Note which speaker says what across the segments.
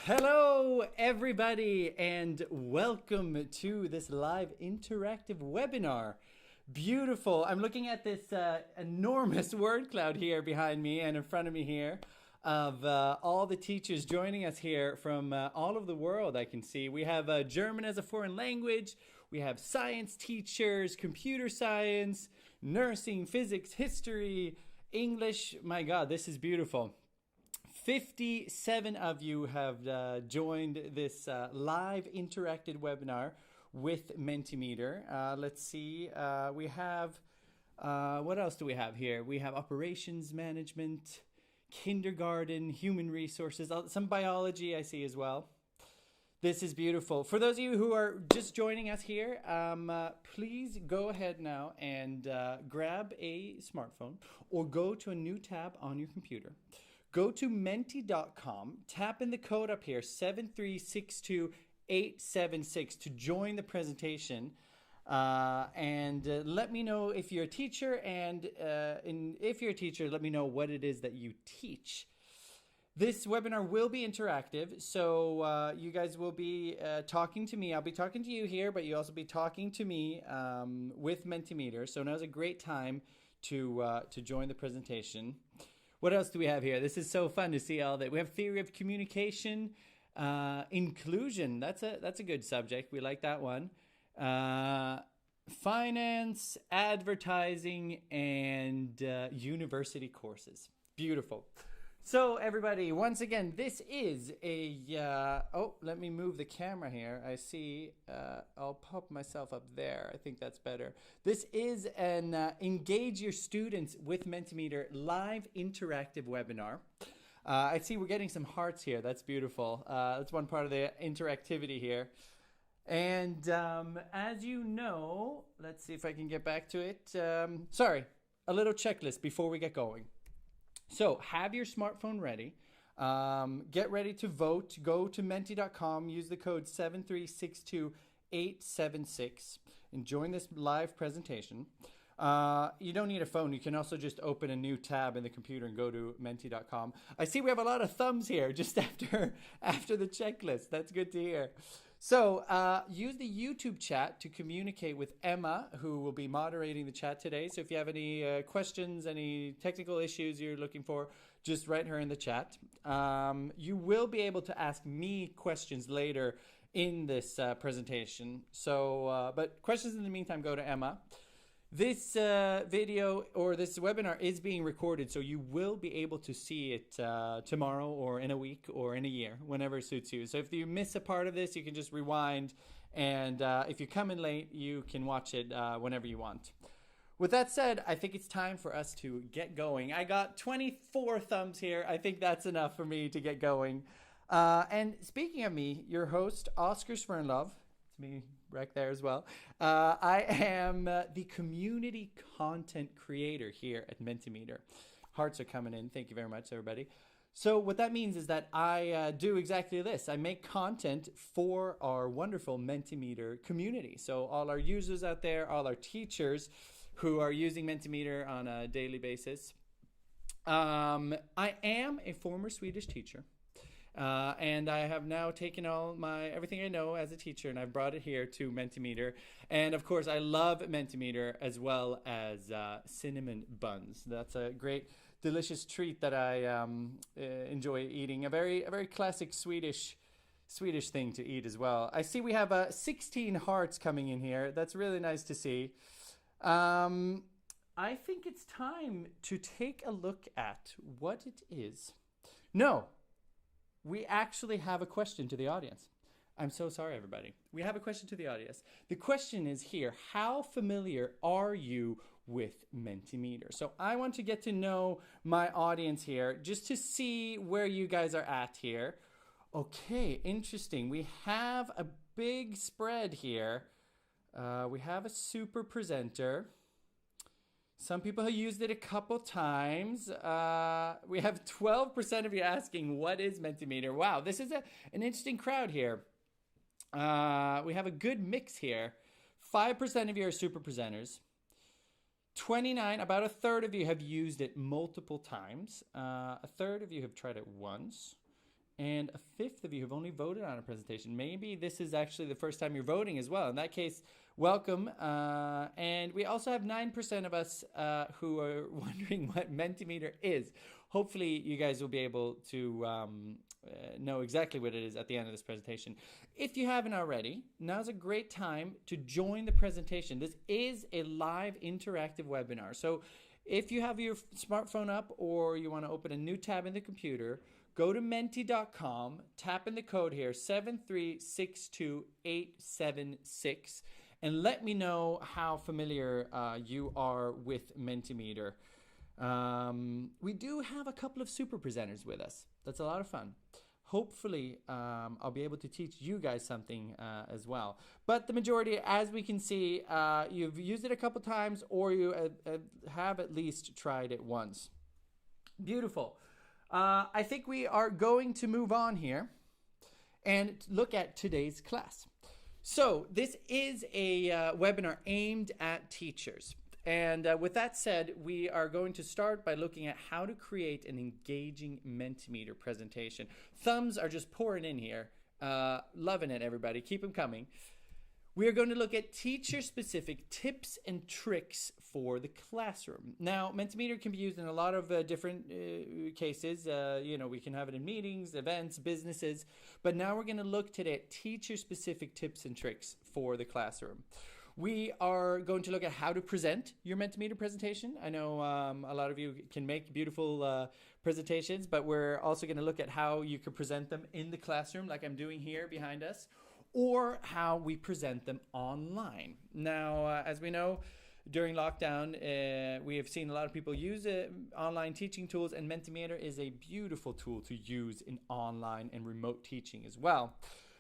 Speaker 1: Hello, everybody, and welcome to this live interactive webinar. Beautiful. I'm looking at this enormous word cloud here behind me and in front of me here of all the teachers joining us here from all over the world. I can see we have German as a foreign language. We have science teachers, computer science, nursing, physics, history, English. My God, this is beautiful. 57 of you have joined this live interactive webinar with Mentimeter. Let's see, we have, what else do we have here? We have operations management, kindergarten, human resources, some biology I see as well. This is beautiful. For those of you who are just joining us here, please go ahead now and grab a smartphone or go to a new tab on your computer. Go to menti.com, tap in the code up here, 7362876 to join the presentation. And let me know if you're a teacher, and if you're a teacher, let me know what it is that you teach. This webinar will be interactive, so you guys will be talking to me. I'll be talking to you here, but you'll also be talking to me with Mentimeter. So now's a great time to join the presentation. What else do we have here? This is so fun to see all that. We have theory of communication, inclusion. That's a good subject. We like that one. Finance, advertising, and university courses. Beautiful. So everybody, once again, this is a, let me move the camera here. I see, I'll pop myself up there. I think that's better. This is an Engage Your Students with Mentimeter live interactive webinar. I see we're getting some hearts here. That's beautiful. That's one part of the interactivity here. And as you know, let's see if I can get back to it. Sorry, a little checklist before we get going. So have your smartphone ready. Get ready to vote. Go to menti.com. Use the code 7362876 and join this live presentation. You don't need a phone. You can also just open a new tab in the computer and go to menti.com. I see we have a lot of thumbs here just after the checklist. That's good to hear. So use the YouTube chat to communicate with Emma, who will be moderating the chat today. So if you have any questions, any technical issues you're looking for, just write her in the chat. You will be able to ask me questions later in this presentation. So, but questions in the meantime, go to Emma. This video or this webinar is being recorded, so you will be able to see it tomorrow or in a week or in a year, whenever it suits you. So if you miss a part of this, you can just rewind, and if you come in late, you can watch it whenever you want. With that said, I think it's time for us to get going. I got 24 thumbs here. I think that's enough for me to get going. And speaking of me, your host, Oscar Svernlov, it's me right there as well. I am the community content creator here at Mentimeter. Hearts are coming in. Thank you very much, everybody. So what that means is that I do exactly this. I make content for our wonderful Mentimeter community. So all our users out there, all our teachers who are using Mentimeter on a daily basis. I am a former Swedish teacher. And I have now taken everything I know as a teacher, and I've brought it here to Mentimeter. And of course, I love Mentimeter as well as cinnamon buns. That's a great, delicious treat that I enjoy eating. A very classic Swedish thing to eat as well. I see we have 16 hearts coming in here. That's really nice to see. I think it's time to take a look at what it is. No. We actually have a question to the audience. I'm so sorry, everybody. We have a question to the audience. The question is here: how familiar are you with Mentimeter? So I want to get to know my audience here just to see where you guys are at here. Okay, interesting. We have a big spread here. We have a super presenter. Some people have used it a couple times. We have 12% of you asking, what is Mentimeter? Wow, this is an interesting crowd here. We have a good mix here. 5% of you are super presenters. 29, about a third of you have used it multiple times. A third of you have tried it once. and a fifth of you have only voted on a presentation. Maybe this is actually the first time you're voting as well. In that case, welcome. And we also have 9% of us who are wondering what Mentimeter is. Hopefully you guys will be able to know exactly what it is at the end of this presentation. If you haven't already, now's a great time to join the presentation. This is a live interactive webinar. So if you have your smartphone up or you want to open a new tab in the computer, go to menti.com, tap in the code here, 7362876, and let me know how familiar you are with Mentimeter. We do have a couple of super presenters with us. That's a lot of fun. Hopefully, I'll be able to teach you guys something as well. But the majority, as we can see, you've used it a couple times or you have at least tried it once. Beautiful. I think we are going to move on here and look at today's class. So this is a webinar aimed at teachers. And with that said, we are going to start by looking at how to create an engaging Mentimeter presentation. Thumbs are just pouring in here. Loving it, everybody. Keep them coming. We are going to look at teacher-specific tips and tricks for the classroom. Now, Mentimeter can be used in a lot of different cases. We can have it in meetings, events, businesses. But now we're going to look today at teacher-specific tips and tricks for the classroom. We are going to look at how to present your Mentimeter presentation. I know a lot of you can make beautiful presentations, but we're also going to look at how you can present them in the classroom, like I'm doing here behind us, or how we present them online. Now, as we know, during lockdown, we have seen a lot of people use online teaching tools, and Mentimeter is a beautiful tool to use in online and remote teaching as well.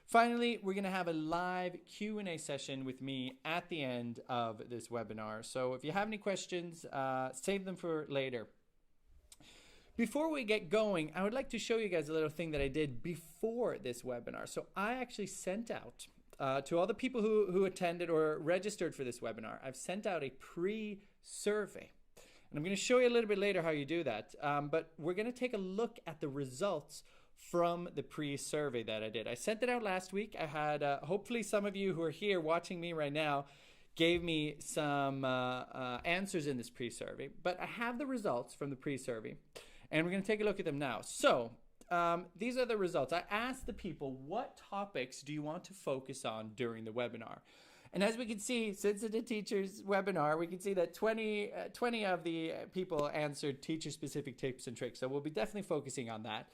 Speaker 1: Finally, we're going to have a live Q&A session with me at the end of this webinar. So if you have any questions, save them for later. Before we get going, I would like to show you guys a little thing that I did before this webinar. So I actually sent out to all the people who attended or registered for this webinar, I've sent out a pre-survey. And I'm going to show you a little bit later how you do that. But we're going to take a look at the results from the pre-survey that I did. I sent it out last week. I had, hopefully some of you who are here watching me right now gave me some answers in this pre-survey, but I have the results from the pre-survey and we're going to take a look at them now. So these are the results. I asked the people, what topics do you want to focus on during the webinar? And as we can see, since it's a teacher's webinar, we can see that 20 of the people answered teacher-specific tips and tricks. So we'll be definitely focusing on that.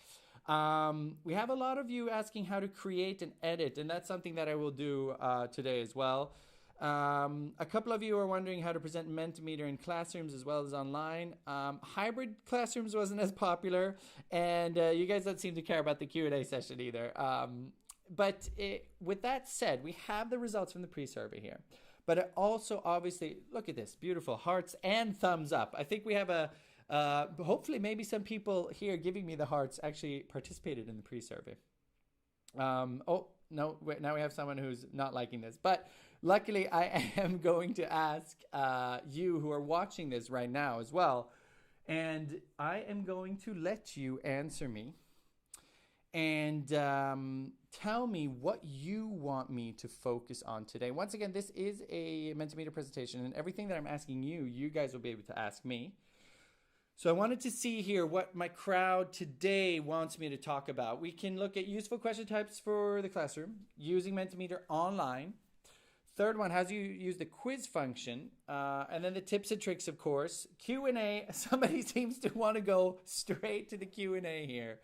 Speaker 1: We have a lot of you asking how to create and edit, and that's something that I will do today as well. A couple of you are wondering how to present Mentimeter in classrooms as well as online. Hybrid classrooms wasn't as popular, and you guys don't seem to care about the Q&A session either. But with that said, we have the results from the pre-survey here. But it also, obviously, look at this, beautiful hearts and thumbs up. I think we have a hopefully maybe some people here giving me the hearts actually participated in the pre-survey. Oh, no, now we have someone who's not liking this. But luckily, I am going to ask you who are watching this right now as well. And I am going to let you answer me and tell me what you want me to focus on today. Once again, this is a Mentimeter presentation, and everything that I'm asking you, you guys will be able to ask me. So I wanted to see here what my crowd today wants me to talk about. We can look at useful question types for the classroom, using Mentimeter online. Third one, how do you use the quiz function? And then the tips and tricks, of course. Q&A, somebody seems to want to go straight to the Q&A here.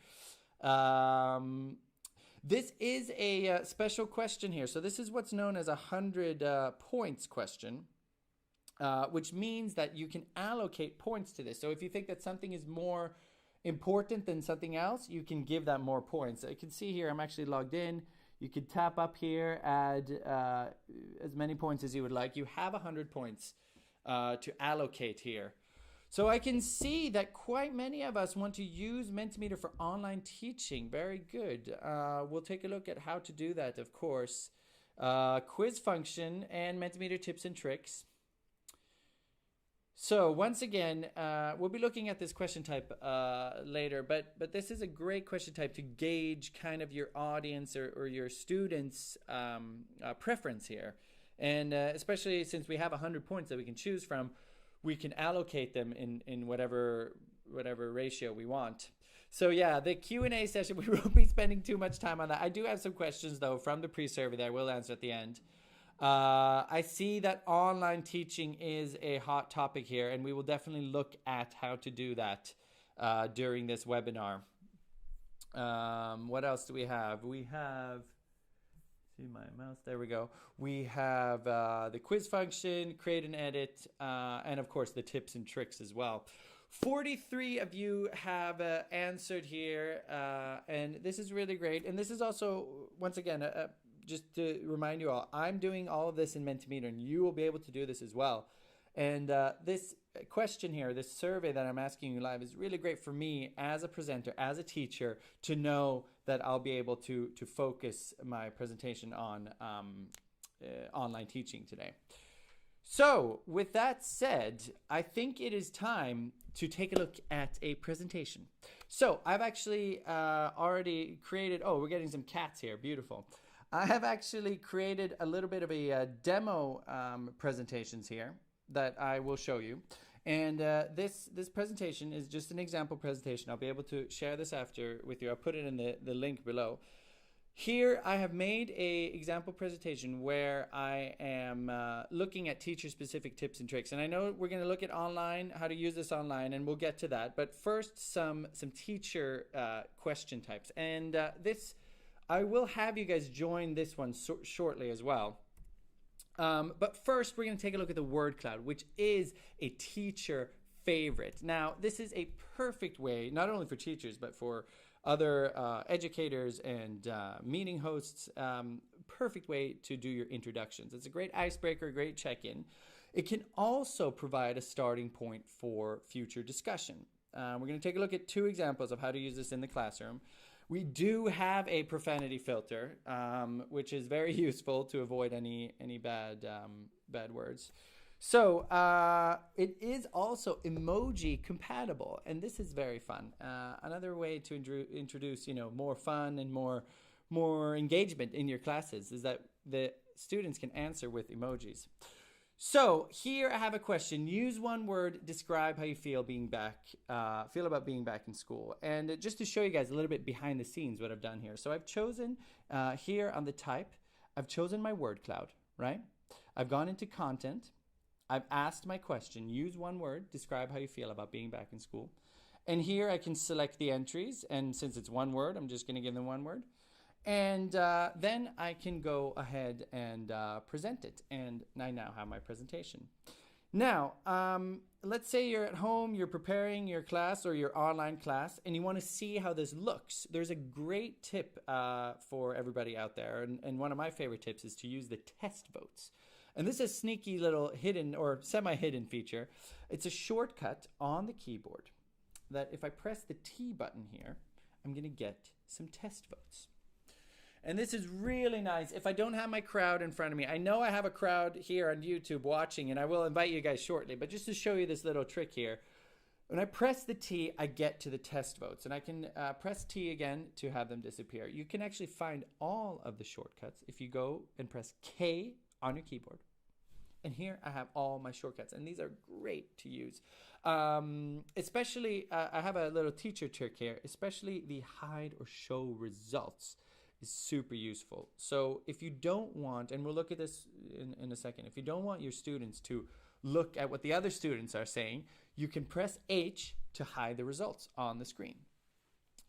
Speaker 1: This is a special question here. So this is what's known as a 100 points question. Which means that you can allocate points to this. So if you think that something is more important than something else, you can give that more points. You can see here I'm actually logged in. You could tap up here, add as many points as you would like. You have 100 points to allocate here. So I can see that quite many of us want to use Mentimeter for online teaching. Very good. We'll take a look at how to do that, of course. Quiz function and Mentimeter tips and tricks. So once again, we'll be looking at this question type later, but this is a great question type to gauge kind of your audience or your students' preference here. And especially since we have 100 points that we can choose from, we can allocate them in whatever ratio we want. So yeah, the Q&A session, we won't be spending too much time on that. I do have some questions though from the pre-survey that I will answer at the end. I see that online teaching is a hot topic here, and we will definitely look at how to do that during this webinar. What else do we have? We have, see my mouse, there we go. We have the quiz function, create and edit, and of course the tips and tricks as well. 43 of you have answered here, and this is really great. And this is also, once again, just to remind you all, I'm doing all of this in Mentimeter, and you will be able to do this as well. And this question here, this survey that I'm asking you live is really great for me as a presenter, as a teacher, to know that I'll be able to focus my presentation on online teaching today. So with that said, I think it is time to take a look at a presentation. So I've actually already created, oh, we're getting some cats here, beautiful. I have actually created a little bit of a demo presentations here that I will show you. And this presentation is just an example presentation. I'll be able to share this after with you. I'll put it in the link below. Here I have made a example presentation where I am looking at teacher-specific tips and tricks. And I know we're going to look at online, how to use this online, and we'll get to that. But first, some teacher question types. And this, I will have you guys join this one shortly as well. But first, we're going to take a look at the word cloud, which is a teacher favorite. Now, this is a perfect way, not only for teachers, but for other educators and meeting hosts, perfect way to do your introductions. It's a great icebreaker, great check-in. It can also provide a starting point for future discussion. We're going to take a look at two examples of how to use this in the classroom. We do have a profanity filter, which is very useful to avoid any bad words. So it is also emoji compatible, and this is very fun. Another way to introduce, more fun and more engagement in your classes is that the students can answer with emojis. So here I have a question. Use one word, describe how you feel about being back in school. And just to show you guys a little bit behind the scenes what I've done here. So I've chosen here on the type, I've chosen my word cloud, right? I've gone into content. I've asked my question, use one word, describe how you feel about being back in school. And here I can select the entries, and since it's one word, I'm just going to give them one word. And then I can go ahead and present it, and I now have my presentation. Now, let's say you're at home, you're preparing your class or your online class, and you want to see how this looks. There's a great tip for everybody out there, and one of my favorite tips is to use the test votes. And this is a sneaky little hidden or semi-hidden feature. It's a shortcut on the keyboard that if I press the T button here, I'm going to get some test votes. And this is really nice. If I don't have my crowd in front of me, I know I have a crowd here on YouTube watching, and I will invite you guys shortly, but just to show you this little trick here, when I press the T, I get to the test votes, and I can press T again to have them disappear. You can actually find all of the shortcuts if you go and press K on your keyboard. And here I have all my shortcuts, and these are great to use. Especially, I have a little teacher trick here, especially the hide or show results is super useful. So if you don't want, and we'll look at this in a second, if you don't want your students to look at what the other students are saying, you can press H to hide the results on the screen.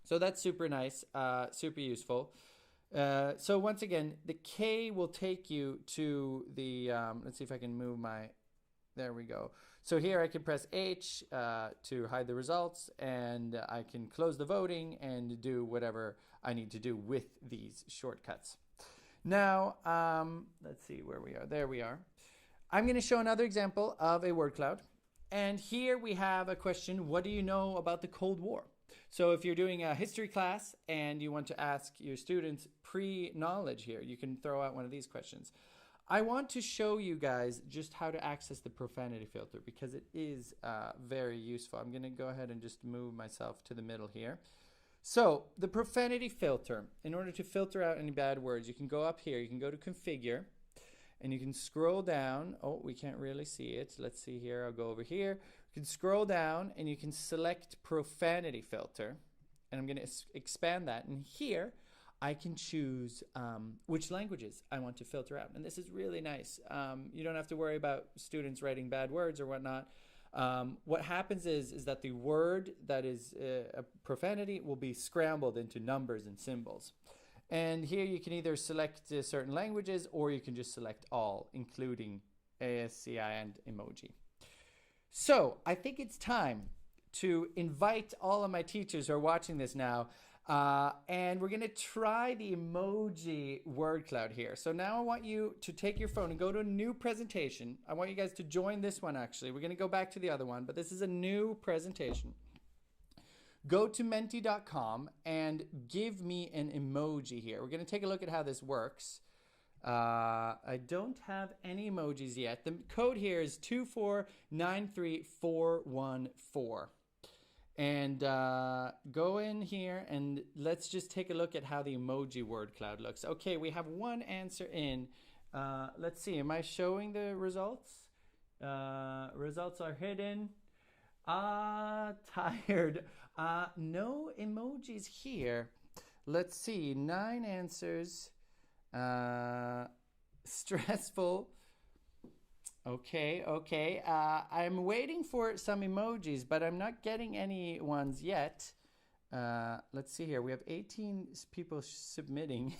Speaker 1: So that's super nice, super useful. So once again, the K will take you to the, let's see if I can move my, there we go. So here I can press H to hide the results, and I can close the voting and do whatever I need to do with these shortcuts. Now, let's see where we are. There we are. I'm going to show another example of a word cloud. And here we have a question, what do you know about the Cold War? So if you're doing a history class and you want to ask your students pre-knowledge here, you can throw out one of these questions. I want to show you guys just how to access the profanity filter because it is very useful. I'm going to go ahead and just move myself to the middle here. So the profanity filter, in order to filter out any bad words, you can go up here, you can go to configure, and you can scroll down. Oh, we can't really see it. Let's see here. I'll go over here. You can scroll down and you can select profanity filter. And I'm going to expand that. And here I can choose which languages I want to filter out. And this is really nice. You don't have to worry about students writing bad words or whatnot. What happens is that the word that is a profanity will be scrambled into numbers and symbols. And here you can either select certain languages or you can just select all, including ASCII and emoji. So I think it's time to invite all of my teachers who are watching this now, and we're going to try the emoji word cloud here. So now I want you to take your phone and go to a new presentation. I want you guys to join this one actually. We're going to go back to the other one, but this is a new presentation. Go to menti.com and give me an emoji here. We're going to take a look at how this works. I don't have any emojis yet. The code here is 2493414. And go in here and let's just take a look at how the emoji word cloud looks. Okay, we have one answer in. Let's see, am I showing the results? Results are hidden. Tired. No emojis here. Let's see, 9 answers. Stressful. Okay. I'm waiting for some emojis, but I'm not getting any ones yet. Let's see here. We have 18 people submitting.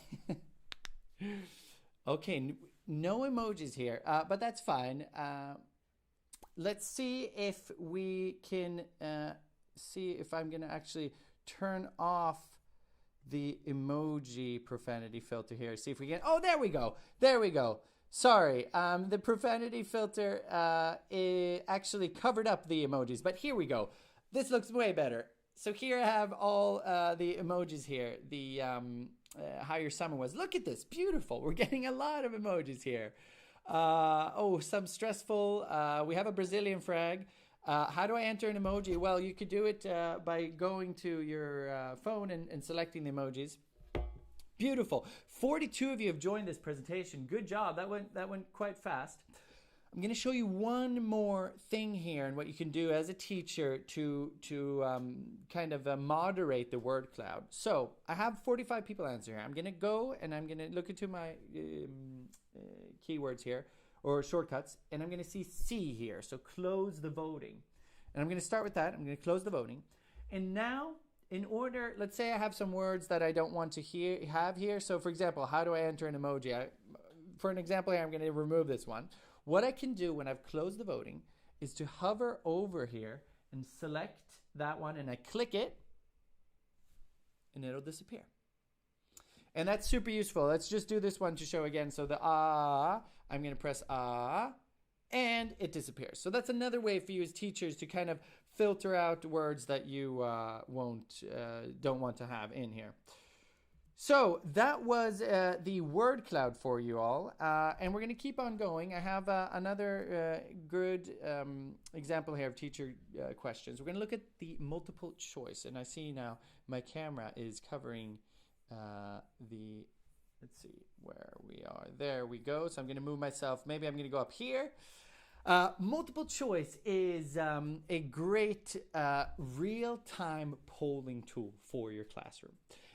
Speaker 1: Okay, no emojis here, but that's fine. Let's see if we can see if I'm going to actually turn off the emoji profanity filter here. See if we can. Oh, there we go. There we go. Sorry, the profanity filter actually covered up the emojis, but here we go. This looks way better. So here I have all the emojis here. The how your summer was. Look at this, beautiful. We're getting a lot of emojis here. Oh, some stressful. We have a Brazilian flag. How do I enter an emoji? Well, you could do it by going to your phone and selecting the emojis. Beautiful. 42 of you have joined this presentation. Good job. That went quite fast. I'm going to show you one more thing here and what you can do as a teacher to kind of moderate the word cloud. So I have 45 people answer here. I'm going to go and I'm going to look into my keywords here or shortcuts, and I'm going to see C here. So close the voting. And I'm going to start with that. I'm going to close the voting. And now, in order, let's say I have some words that I don't want to have here. So for example, how do I enter an emoji? For an example here, I'm going to remove this one. What I can do when I've closed the voting is to hover over here and select that one, and I click it, and it'll disappear. And that's super useful. Let's just do this one to show again. So the I'm going to press and it disappears. So that's another way for you as teachers to kind of filter out words that you don't want to have in here. So that was the word cloud for you all, and we're going to keep on going. I have another good example here of teacher questions. We're going to look at the multiple choice, and I see now my camera is covering let's see where we are. There we go. So I'm going to move myself. Maybe I'm going to go up here. Multiple choice is a great real-time polling tool for your classroom.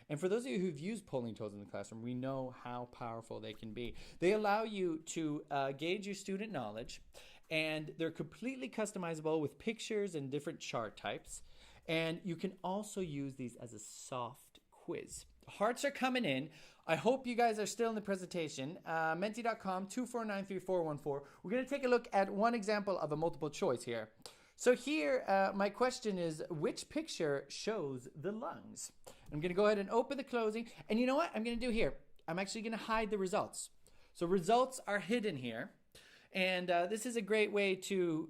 Speaker 1: And for those of you who've used polling tools in the classroom, we know how powerful they can be. They allow you to gauge your student knowledge, and they're completely customizable with pictures and different chart types. And you can also use these as a soft quiz. Hearts are coming in. I hope you guys are still in the presentation. Menti.com 2493414. We're going to take a look at one example of a multiple choice here. So here, my question is, which picture shows the lungs? I'm going to go ahead and open the closing. And you know what I'm going to do here? I'm actually going to hide the results. So results are hidden here. And this is a great way to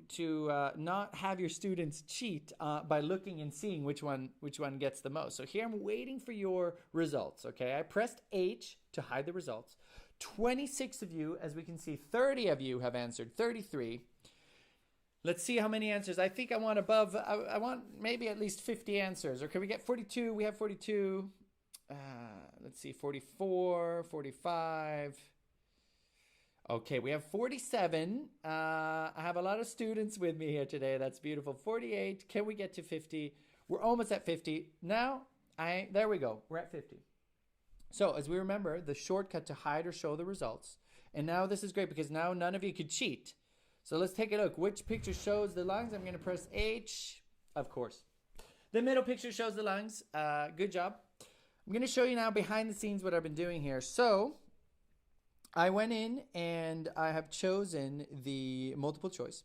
Speaker 1: not have your students cheat by looking and seeing which one gets the most. So here I'm waiting for your results, okay? I pressed H to hide the results. 26 of you, as we can see, 30 of you have answered, 33. Let's see how many answers. I think I want above, I want maybe at least 50 answers. Or can we get 42? We have 42. Let's see, 44, 45. Okay, we have 47. I have a lot of students with me here today. That's beautiful. 48. Can we get to 50? We're almost at 50. Now, there we go. We're at 50. So, as we remember, the shortcut to hide or show the results. And now this is great because now none of you could cheat. So let's take a look. Which picture shows the lungs? I'm going to press H. Of course. The middle picture shows the lungs. Good job. I'm going to show you now behind the scenes what I've been doing here. So I went in and I have chosen the multiple choice.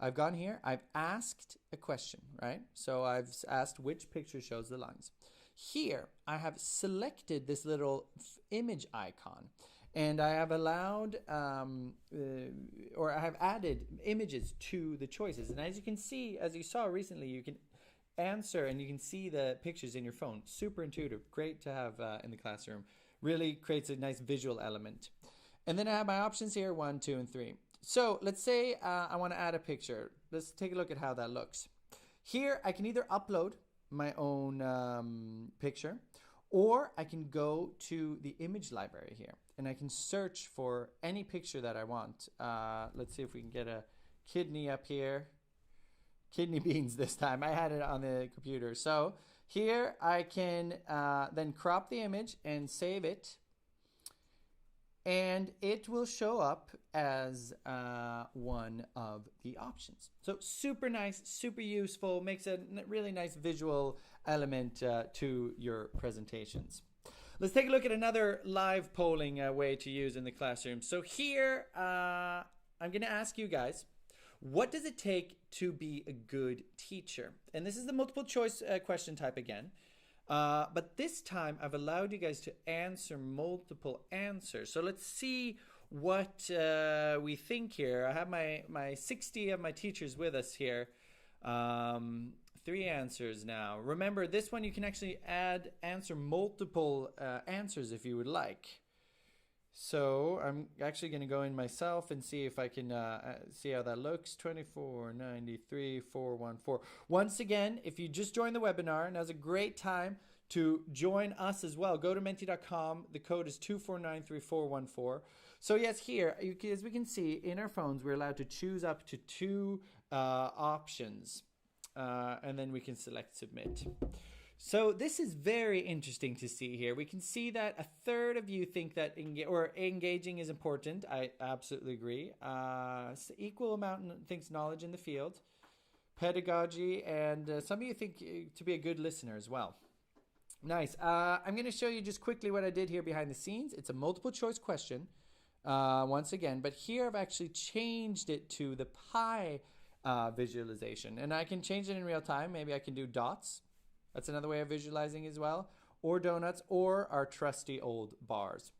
Speaker 1: I've gone here. I've asked a question, right? So I've asked which picture shows the lungs. Here, I have selected this little image icon. And I have allowed, or I have added images to the choices. And as you can see, as you saw recently, you can answer and you can see the pictures in your phone. Super intuitive. Great to have in the classroom. Really creates a nice visual element. And then I have my options here, 1, 2, and 3. So let's say I want to add a picture. Let's take a look at how that looks. Here, I can either upload my own picture, or I can go to the image library here and I can search for any picture that I want. Let's see if we can get a kidney up here. Kidney beans this time. I had it on the computer. So here I can then crop the image and save it. And it will show up as one of the options. So super nice, super useful, makes a really nice visual element to your presentations. Let's take a look at another live polling way to use in the classroom. So here, I'm going to ask you guys, what does it take to be a good teacher? And this is the multiple choice question type again. But this time I've allowed you guys to answer multiple answers. So let's see what we think here. I have my 60 of my teachers with us here. 3 answers now. Remember, this one you can actually answer multiple answers if you would like. So I'm actually going to go in myself and see if I can see how that looks. 24, 93, 414. Once again, if you just joined the webinar, now's a great time to join us as well. Go to menti.com. The code is 2493414. So yes, here, as we can see, in our phones, we're allowed to choose up to 2 options. And then we can select submit. So this is very interesting to see here. We can see that a third of you think that engaging is important. I absolutely agree. Equal amount thinks knowledge in the field, pedagogy, and some of you think to be a good listener as well. Nice. I'm going to show you just quickly what I did here behind the scenes. It's a multiple choice question once again, but here I've actually changed it to the pie visualization, and I can change it in real time. Maybe I can do dots. That's another way of visualizing as well. Or donuts, or our trusty old bars.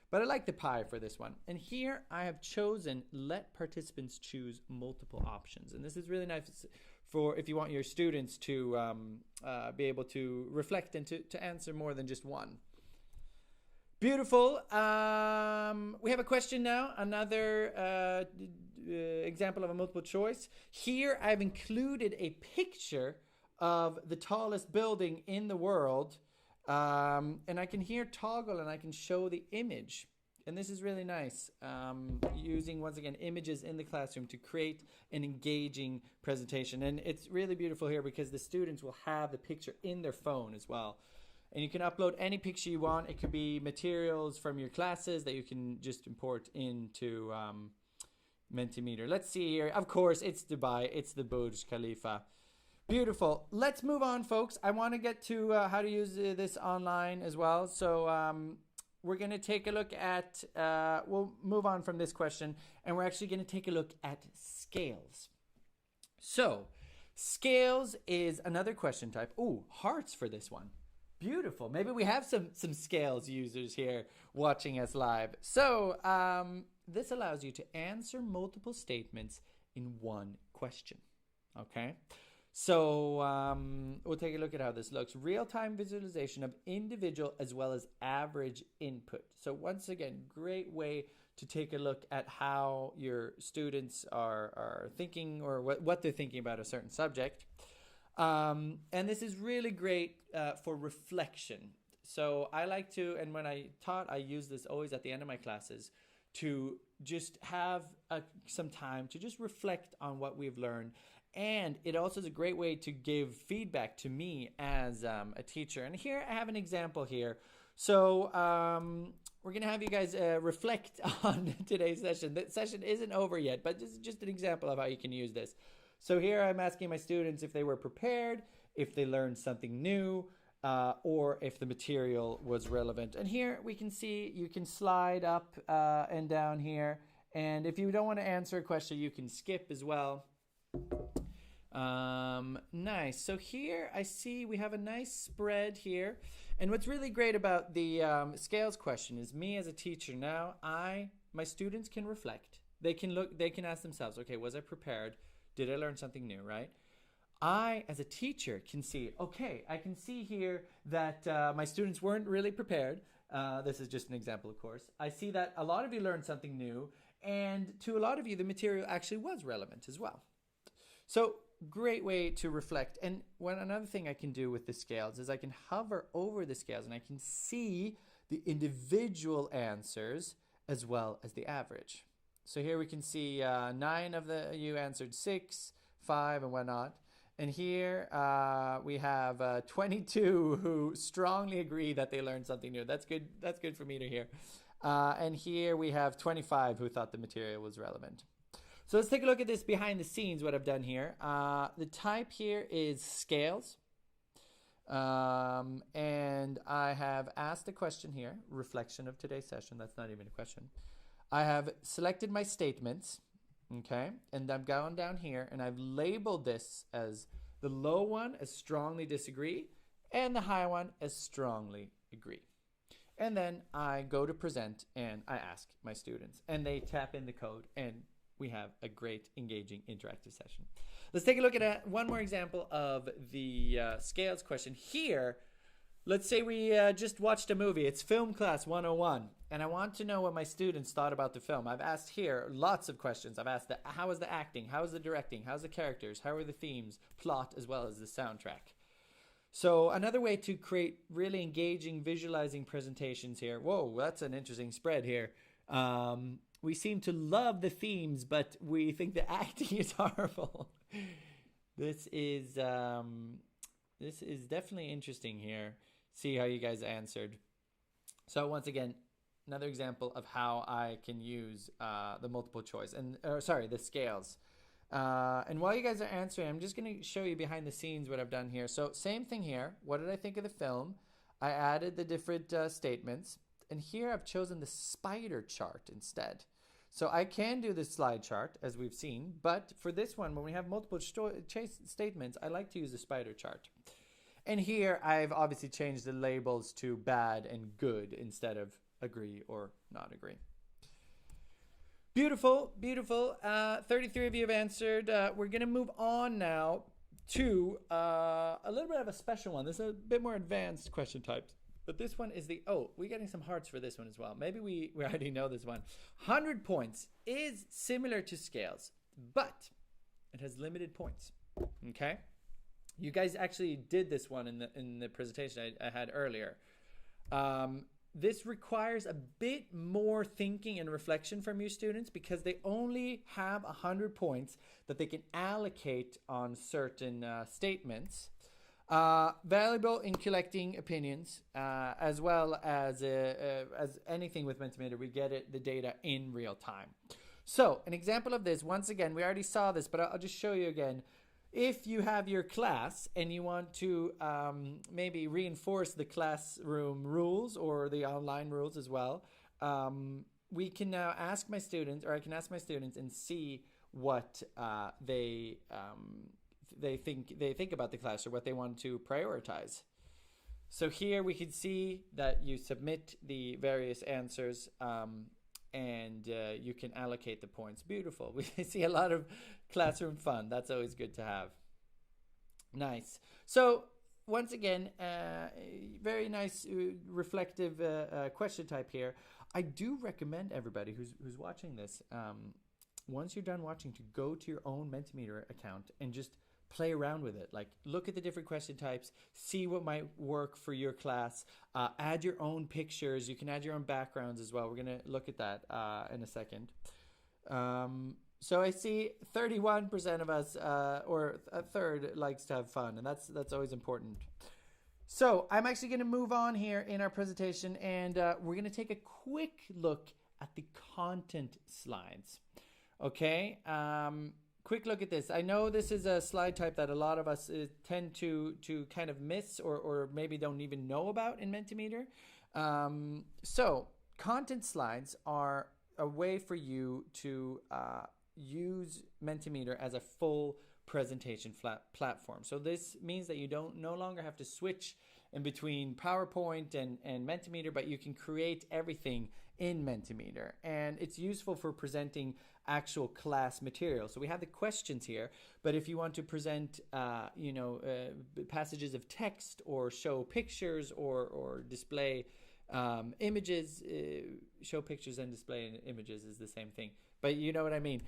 Speaker 1: But I like the pie for this one. And here I have chosen let participants choose multiple options. And this is really nice for if you want your students to be able to reflect and to answer more than just one. Beautiful. We have a question now. Another example of a multiple choice. Here I've included a picture of the tallest building in the world, and I can here toggle and I can show the image, and this is really nice, using once again images in the classroom to create an engaging presentation. And it's really beautiful here because the students will have the picture in their phone as well, and you can upload any picture you want. It could be materials from your classes that you can just import into Mentimeter. Let's see here. Of course, it's Dubai. It's the Burj Khalifa. Beautiful. Let's move on, folks. I want to get to how to use this online as well. So we're going to take a look at, we'll move on from this question, and we're actually going to take a look at scales. So scales is another question type. Ooh, hearts for this one. Beautiful. Maybe we have some scales users here watching us live. So this allows you to answer multiple statements in one question. Okay. So we'll take a look at how this looks. Real-time visualization of individual as well as average input. So once again, great way to take a look at how your students are thinking, or what they're thinking about a certain subject. And this is really great for reflection. So I like to, and when I taught, I use this always at the end of my classes to just have some time to just reflect on what we've learned. And it also is a great way to give feedback to me as a teacher. And here I have an example here. So we're going to have you guys reflect on today's session. The session isn't over yet, but this is just an example of how you can use this. So here I'm asking my students if they were prepared, if they learned something new, or if the material was relevant. And here we can see you can slide up and down here. And if you don't want to answer a question, you can skip as well. Nice. So here I see we have a nice spread here. And what's really great about the scales question is me as a teacher now, my students can reflect. They can ask themselves, okay, was I prepared? Did I learn something new, right? I, as a teacher, can see, okay, I can see here that my students weren't really prepared. This is just an example, of course. I see that a lot of you learned something new, and to a lot of you, the material actually was relevant as well. So great way to reflect. And another thing I can do with the scales is I can hover over the scales and I can see the individual answers as well as the average. So here we can see 9 of you answered 6, 5, and whatnot. And here we have 22 who strongly agree that they learned something new. That's good. That's good for me to hear. And here we have 25 who thought the material was relevant. So let's take a look at this behind the scenes, what I've done here. The type here is scales. And I have asked a question here, reflection of today's session. That's not even a question. I have selected my statements, okay? And I've gone down here and I've labeled this as the low one as strongly disagree and the high one as strongly agree. And then I go to present and I ask my students and they tap in the code and we have a great, engaging, interactive session. Let's take a look at one more example of the scales question. Here, let's say we just watched a movie. It's Film Class 101, and I want to know what my students thought about the film. I've asked here lots of questions. I've asked how was the acting? How was the directing? How's the characters? How are the themes, plot, as well as the soundtrack? So another way to create really engaging, visualizing presentations here. Whoa, that's an interesting spread here. We seem to love the themes, but we think the acting is horrible. This is definitely interesting here. See how you guys answered. So once again, another example of how I can use the multiple choice and the scales. And while you guys are answering, I'm just going to show you behind the scenes what I've done here. So same thing here. What did I think of the film? I added the different statements. And here I've chosen the spider chart instead. So I can do the slide chart as we've seen, but for this one, when we have multiple statements, I like to use the spider chart. And here I've obviously changed the labels to bad and good instead of agree or not agree. Beautiful, beautiful. 33 of you have answered. We're going to move on now to a little bit of a special one. This is a bit more advanced question types. But this one is we're getting some hearts for this one as well. Maybe we already know this one. 100 points is similar to scales, but it has limited points, okay? You guys actually did this one in the presentation I had earlier. This requires a bit more thinking and reflection from your students because they only have 100 points that they can allocate on certain statements. Valuable in collecting opinions, as well as anything with Mentimeter, we get the data in real time. So an example of this, once again, we already saw this, but I'll just show you again. If you have your class and you want to maybe reinforce the classroom rules or the online rules as well, we can now ask my students, or I can ask my students and see what they think about the class or what they want to prioritize. So here we can see that you submit the various answers and you can allocate the points. Beautiful. We see a lot of classroom fun. That's always good to have. Nice. So once again, very nice, reflective question type here. I do recommend everybody who's watching this, once you're done watching, to go to your own Mentimeter account and just play around with it. Like, look at the different question types, see what might work for your class. Add your own pictures. You can add your own backgrounds as well. We're gonna look at that in a second. So I see 31% of us, or a third, likes to have fun, and that's always important. So I'm actually going to move on here in our presentation, and we're going to take a quick look at the content slides. Okay, quick look at this. I know this is a slide type that a lot of us tend to kind of miss, or maybe don't even know about in Mentimeter. So content slides are a way for you to use Mentimeter as a full presentation platform. So this means that you no longer have to switch in between PowerPoint and Mentimeter, but you can create everything in Mentimeter. And it's useful for presenting actual class material. So we have the questions here, but if you want to present passages of text, or show pictures, or display images, show pictures and display images is the same thing, but you know what I mean.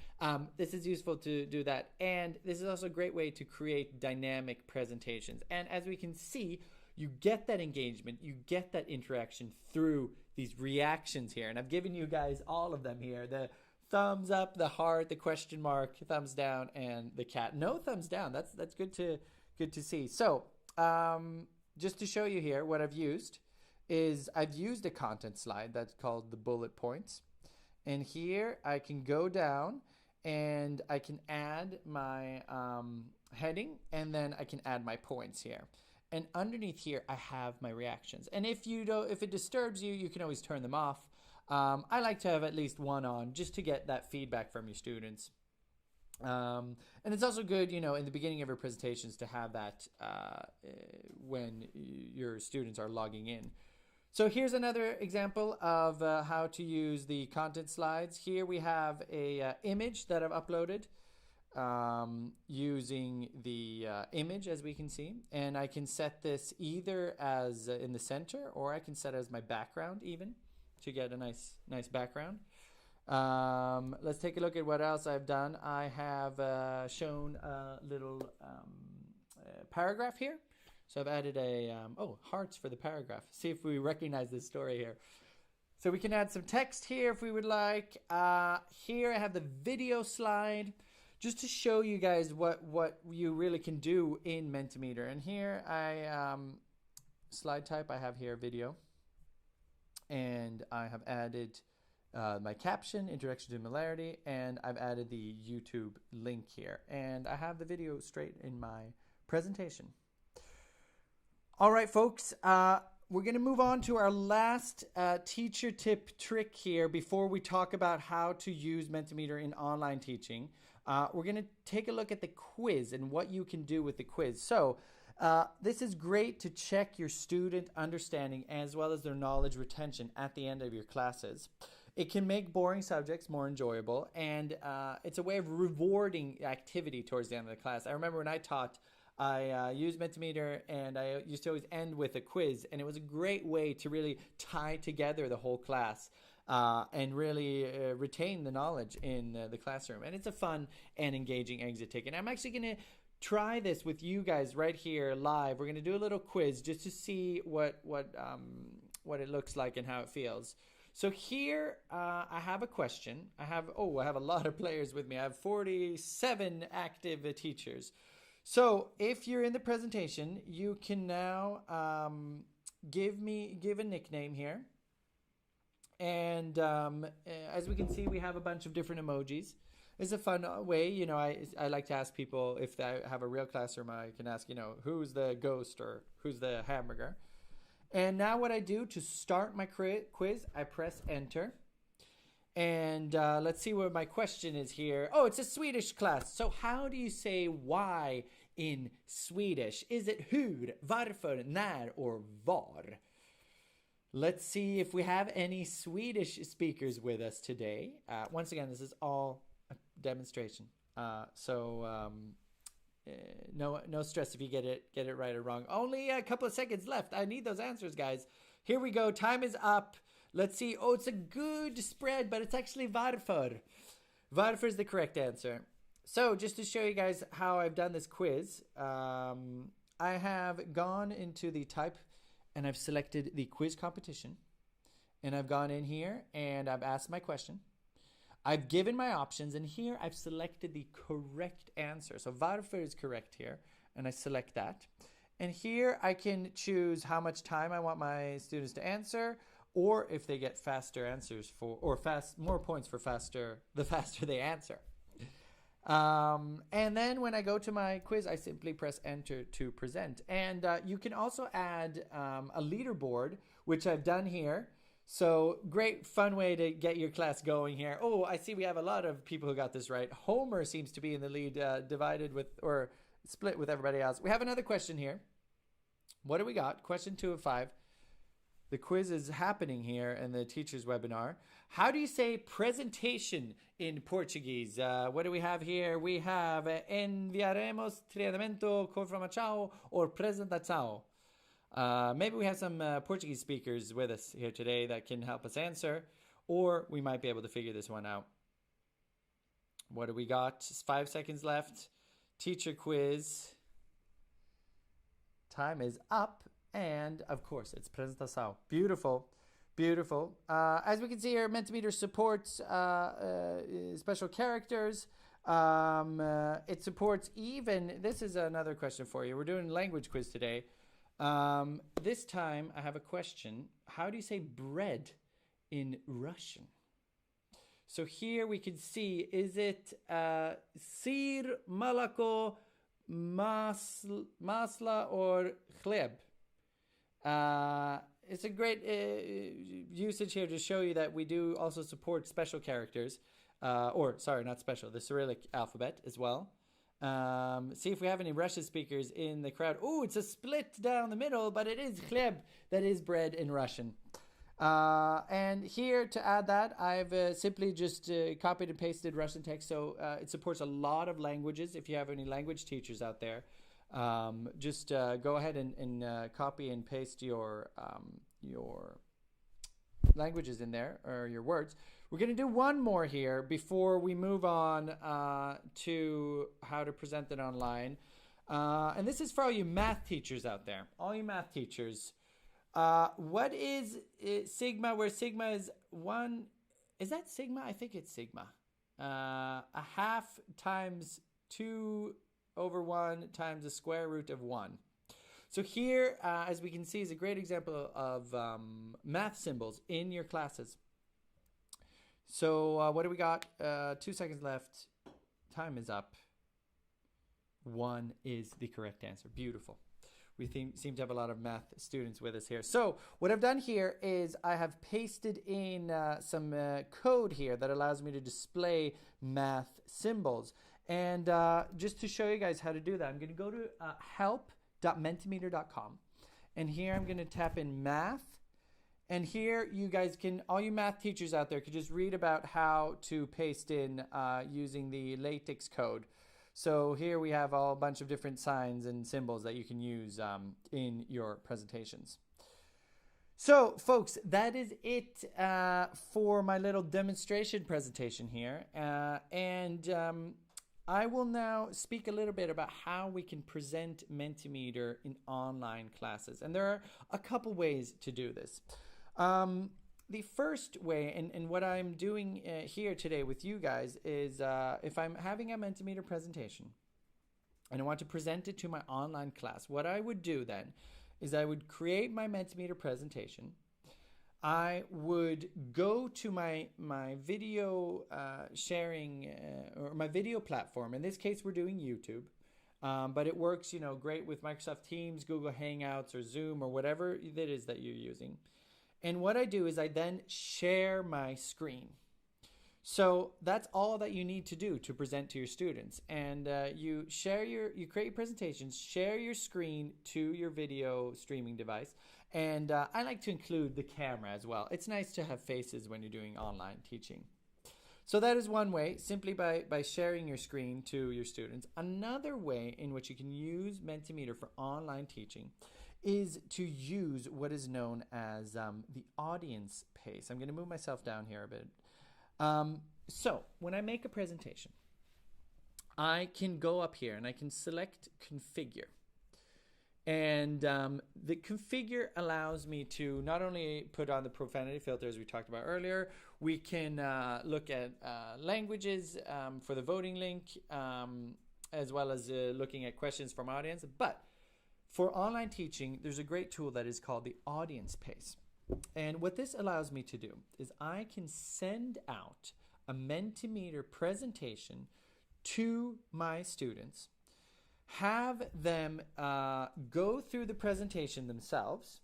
Speaker 1: This is useful to do that, and this is also a great way to create dynamic presentations. And as we can see, you get that engagement, you get that interaction through these reactions here, and I've given you guys all of them here: the thumbs up, the heart, the question mark, thumbs down, and the cat. No thumbs down. That's good to see. So just to show you here, what I've used is I've used a content slide that's called the bullet points. And here I can go down and I can add my heading, and then I can add my points here. And underneath here, I have my reactions. And if it disturbs you, you can always turn them off. I like to have at least one on, just to get that feedback from your students. And it's also good, in the beginning of your presentations, to have that when your students are logging in. So here's another example of how to use the content slides. Here we have a image that I've uploaded using the image, as we can see. And I can set this either as in the center, or I can set it as my background even, to get a nice background. Let's take a look at what else I've done. I have shown a little paragraph here. So I've added hearts for the paragraph. See if we recognize this story here. So we can add some text here if we would like. Here I have the video slide, just to show you guys what you really can do in Mentimeter. And here slide type, I have here video. And I have added my caption, introduction to Similarity, and I've added the YouTube link here. And I have the video straight in my presentation. All right, folks, we're going to move on to our last teacher tip trick here before we talk about how to use Mentimeter in online teaching. We're going to take a look at the quiz and what you can do with the quiz. So this is great to check your student understanding as well as their knowledge retention at the end of your classes. It can make boring subjects more enjoyable, and it's a way of rewarding activity towards the end of the class. I remember when I taught, I used Mentimeter, and I used to always end with a quiz, and it was a great way to really tie together the whole class and really retain the knowledge in the classroom. And it's a fun and engaging exit ticket. I'm actually going to try this with you guys right here live. We're going to do a little quiz just to see what it looks like and how it feels. So here I have a question. I have a lot of players with me. I have 47 active teachers. So if you're in the presentation, you can now give a nickname here. And as we can see, we have a bunch of different emojis. It's a fun way, I like to ask people, if I have a real classroom, I can ask, who's the ghost or who's the hamburger. And now what I do to start my quiz, I press enter. And let's see what my question is here. Oh, it's a Swedish class. So how do you say why in Swedish? Is it hur, varför, när, or var? Let's see if we have any Swedish speakers with us today. Once again, this is all a demonstration. no stress if you get it right or wrong. Only a couple of seconds left. I need those answers, guys. Here we go. Time is up. Let's see. Oh, it's a good spread, but it's actually varför. Varför is the correct answer. So just to show you guys how I've done this quiz, I have gone into the type and I've selected the quiz competition. And I've gone in here and I've asked my question. I've given my options, and here I've selected the correct answer. So varför is correct here, and I select that. And here I can choose how much time I want my students to answer, or if they get faster answers more points for the faster they answer. And then when I go to my quiz, I simply press enter to present. And you can also add a leaderboard, which I've done here. So great fun way to get your class going here. Oh, I see we have a lot of people who got this right. Homer seems to be in the lead, divided with or split with everybody else. We have another question here. What do we got? Question 2 of 5. The quiz is happening here in the teacher's webinar. How do you say presentation in Portuguese? What do we have here? We have enviaremos treinamento conformação or presentação. Maybe we have some Portuguese speakers with us here today that can help us answer, or we might be able to figure this one out. What do we got? 5 seconds left. Teacher quiz. Time is up, and of course it's presentação. Beautiful, beautiful. As we can see here, Mentimeter supports special characters. It supports even, this is another question for you. We're doing a language quiz today. This time I have a question. How do you say bread in Russian? So here we can see, is it sir, молоко, masla, or хлеб? It's a great usage here to show you that we do also support special characters, not special, the Cyrillic alphabet as well. See if we have any Russian speakers in the crowd. Oh, it's a split down the middle, but it is хлеб, that is bread in Russian. And here to add that, I've simply just copied and pasted Russian text. So it supports a lot of languages. If you have any language teachers out there, just go ahead and copy and paste your languages in there, or your words. We're going to do one more here before we move on to how to present it online. And this is for all you math teachers out there. All you math teachers. What is sigma, where sigma is 1? Is that sigma? I think it's sigma. A half times 2 over 1 times the square root of 1. So here, as we can see, is a great example of math symbols in your classes. So what do we got? 2 seconds left. Time is up. 1 is the correct answer. Beautiful. We seem to have a lot of math students with us here. So what I've done here is I have pasted in some code here that allows me to display math symbols. And just to show you guys how to do that, I'm going to go to help.mentimeter.com. And here I'm going to tap in math. And here you guys can, all you math teachers out there, could just read about how to paste in using the LaTeX code. So here we have a bunch of different signs and symbols that you can use in your presentations. So folks, that is it for my little demonstration presentation here. I will now speak a little bit about how we can present Mentimeter in online classes. And there are a couple ways to do this. The first way, and what I'm doing here today with you guys is if I'm having a Mentimeter presentation and I want to present it to my online class, what I would do then is I would create my Mentimeter presentation. I would go to my video sharing or my video platform. In this case, we're doing YouTube, but it works, great with Microsoft Teams, Google Hangouts, or Zoom, or whatever it is that you're using. And what I do is I then share my screen. So that's all that you need to do to present to your students. And you create your presentations, share your screen to your video streaming device. And I like to include the camera as well. It's nice to have faces when you're doing online teaching. So that is one way, simply by sharing your screen to your students. Another way in which you can use Mentimeter for online teaching is to use what is known as the audience pace. I'm going to move myself down here a bit. So when I make a presentation, I can go up here and I can select configure. And the configure allows me to not only put on the profanity filters we talked about earlier, we can look at languages for the voting link, as well as looking at questions from audience. But for online teaching, there's a great tool that is called the audience pace. And what this allows me to do is I can send out a Mentimeter presentation to my students, have them go through the presentation themselves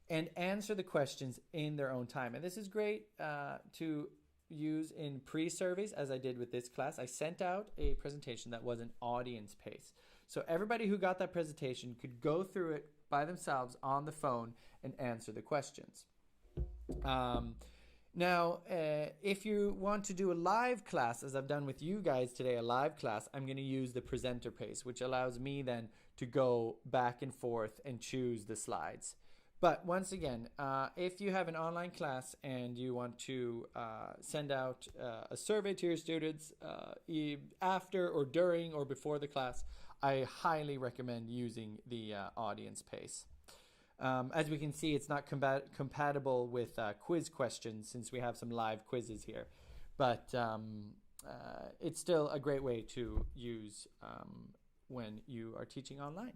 Speaker 1: and answer the questions in their own time. And this is great to use in pre-surveys, as I did with this class. I sent out a presentation that was an audience pace. So everybody who got that presentation could go through it by themselves on the phone and answer the questions. Now, if you want to do a live class, as I've done with you guys today, a live class, I'm going to use the presenter pace, which allows me then to go back and forth and choose the slides. But once again, if you have an online class and you want to send out a survey to your students after or during or before the class, I highly recommend using the audience pace. As we can see, it's not compatible with quiz questions since we have some live quizzes here. But it's still a great way to use when you are teaching online.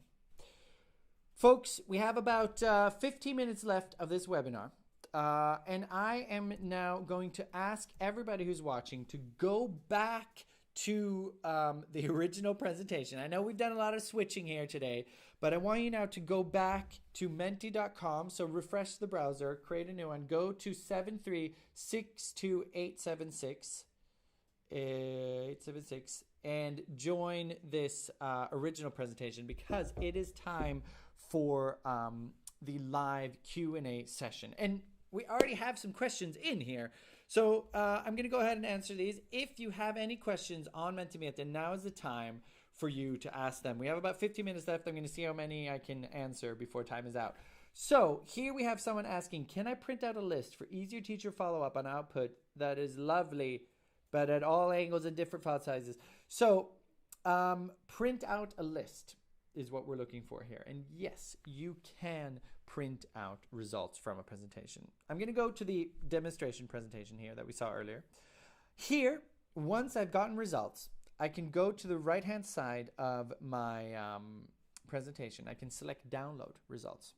Speaker 1: Folks, we have about 15 minutes left of this webinar. And I am now going to ask everybody who's watching to go back to the original presentation. I know we've done a lot of switching here today, but I want you now to go back to menti.com. So refresh the browser, create a new one, go to 7362876 and join this original presentation, because it is time for the live Q&A session. And we already have some questions in here. So I'm going to go ahead and answer these. If you have any questions on Mentimeter, now is the time for you to ask them. We have about 15 minutes left. I'm going to see how many I can answer before time is out. So here we have someone asking, can I print out a list for easier teacher follow-up on output that is lovely, but at all angles and different file sizes? So print out a list is what we're looking for here. And yes, you can print out results from a presentation. I'm going to go to the demonstration presentation here that we saw earlier. Here, once I've gotten results, I can go to the right-hand side of my presentation. I can select download results.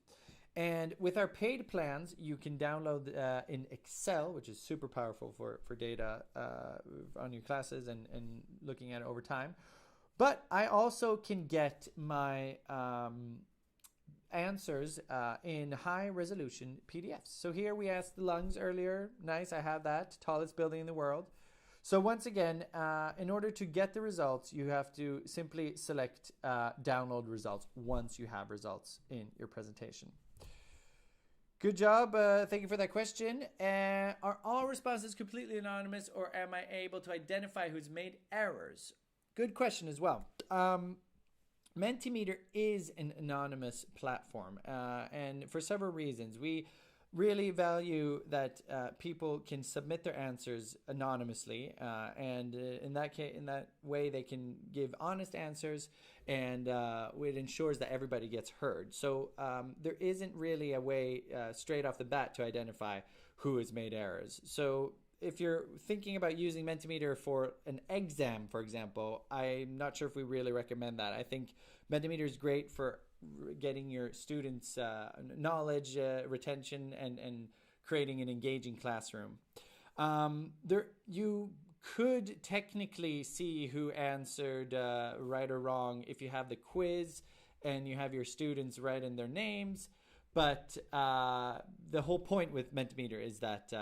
Speaker 1: And with our paid plans, you can download in Excel, which is super powerful for data on your classes and looking at it over time. But I also can get my answers in high resolution PDFs. So here we asked the lungs earlier. Nice, I have that. Tallest building in the world. So once again, in order to get the results, you have to simply select download results once you have results in your presentation. Good job. Thank you for that question. Are all responses completely anonymous, or am I able to identify who's made errors? Good question as well. Mentimeter is an anonymous platform, and for several reasons. We really value that people can submit their answers anonymously, and in that way they can give honest answers, and it ensures that everybody gets heard. So there isn't really a way straight off the bat to identify who has made errors. So if you're thinking about using Mentimeter for an exam, for example, I'm not sure if we really recommend that. I think Mentimeter is great for getting your students knowledge, retention, and creating an engaging classroom. You could technically see who answered right or wrong if you have the quiz and you have your students write in their names, but the whole point with Mentimeter is that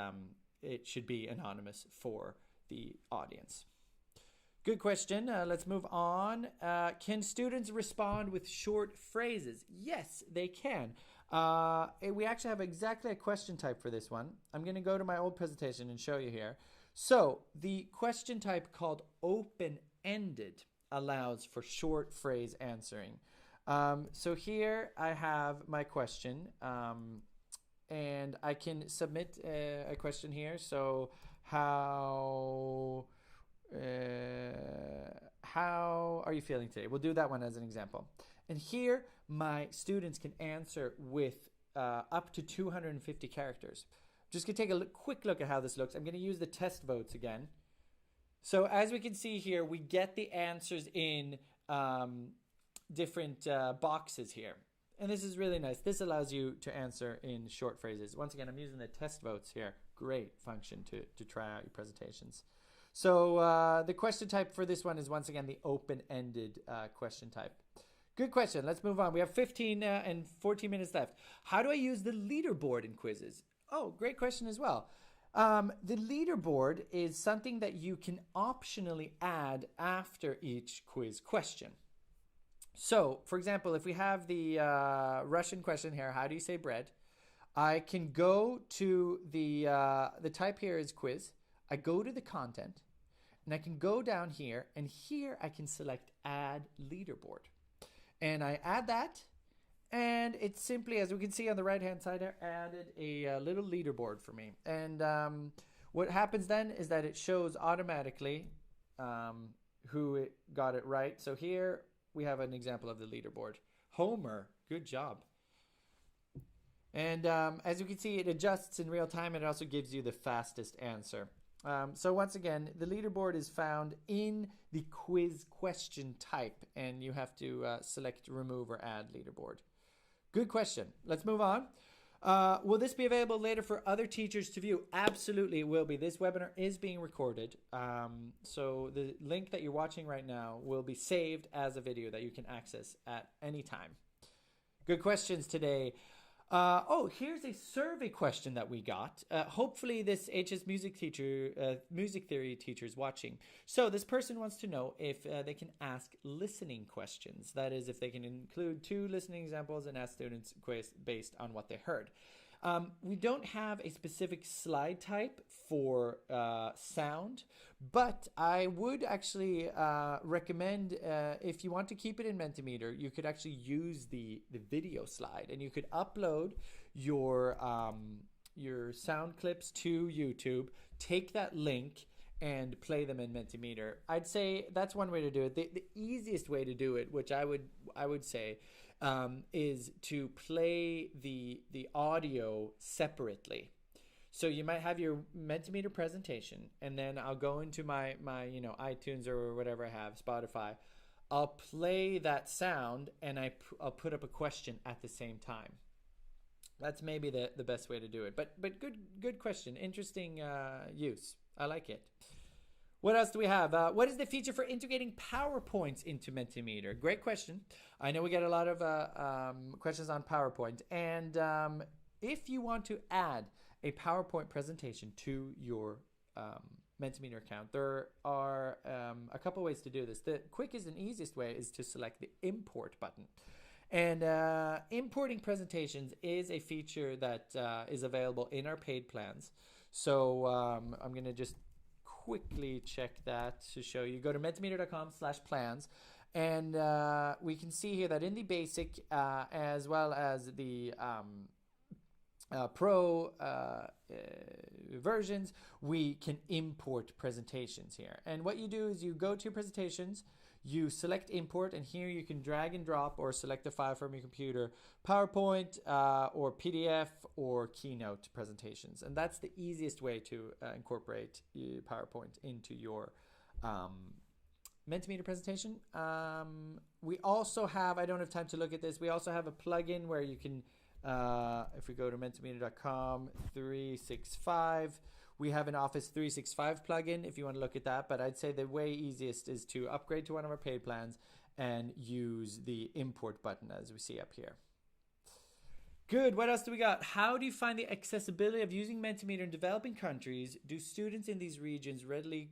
Speaker 1: it should be anonymous for the audience. Good question. Let's move on. Can students respond with short phrases? Yes, they can. We actually have exactly a question type for this one. I'm going to go to my old presentation and show you here. So the question type called open-ended allows for short phrase answering. So here I have my question, and I can submit a question here. So how are you feeling today? We'll do that one as an example. And here my students can answer with up to 250 characters. Just going to take a quick look at how this looks. I'm going to use the test votes again. So as we can see here, we get the answers in different boxes here. And this is really nice. This allows you to answer in short phrases. Once again, I'm using the test votes here. Great function to try out your presentations. So the question type for this one is once again the open-ended question type. Good question. Let's move on. We have 15 and 14 minutes left. How do I use the leaderboard in quizzes? Oh, great question as well. The leaderboard is something that you can optionally add after each quiz question. So, for example, if we have the Russian question here, how do you say bread? I can go to the type here is quiz. I go to the content, and I can go down here, and here I can select add leaderboard. And I add that, and it's simply, as we can see on the right-hand side there, added a little leaderboard for me. And what happens then is that it shows automatically who got it right. So here we have an example of the leaderboard. Homer, good job. And as you can see, it adjusts in real time, and it also gives you the fastest answer. So once again, the leaderboard is found in the quiz question type, and you have to select remove or add leaderboard. Good question. Let's move on. Will this be available later for other teachers to view? Absolutely, it will be. This webinar is being recorded. So the link that you're watching right now will be saved as a video that you can access at any time. Good questions today. Oh, here's a survey question that we got. Hopefully this HS music theory teacher is watching. So this person wants to know if they can ask listening questions. That is, if they can include 2 listening examples and ask students quiz based on what they heard. We don't have a specific slide type for sound, but I would actually recommend if you want to keep it in Mentimeter, you could actually use the video slide, and you could upload your sound clips to YouTube, take that link and play them in Mentimeter. I'd say that's one way to do it. The easiest way to do it, which I would say, is to play the audio separately. So you might have your Mentimeter presentation, and then I'll go into my iTunes or whatever I have, Spotify. I'll play that sound, and I'll put up a question at the same time. That's maybe the best way to do it. But good question. Interesting use. I like it. What else do we have? What is the feature for integrating PowerPoints into Mentimeter? Great question. I know we get a lot of questions on PowerPoint. And if you want to add a PowerPoint presentation to your Mentimeter account, there are a couple ways to do this. The quickest and easiest way is to select the import button. And importing presentations is a feature that is available in our paid plans. So I'm going to just quickly check that to show you. Go to mentimeter.com/plans, and we can see here that in the basic as well as the pro versions, we can import presentations here. And what you do is you go to presentations, you select import, and here you can drag and drop or select a file from your computer, PowerPoint or PDF or Keynote presentations. And that's the easiest way to incorporate PowerPoint into your Mentimeter presentation. We also have, I don't have time to look at this, we also have a plugin where you can, if we go to mentimeter.com 365, we have an Office 365 plugin if you want to look at that, but I'd say the way easiest is to upgrade to one of our paid plans and use the import button as we see up here. Good. What else do we got? How do you find the accessibility of using Mentimeter in developing countries? Do students in these regions readily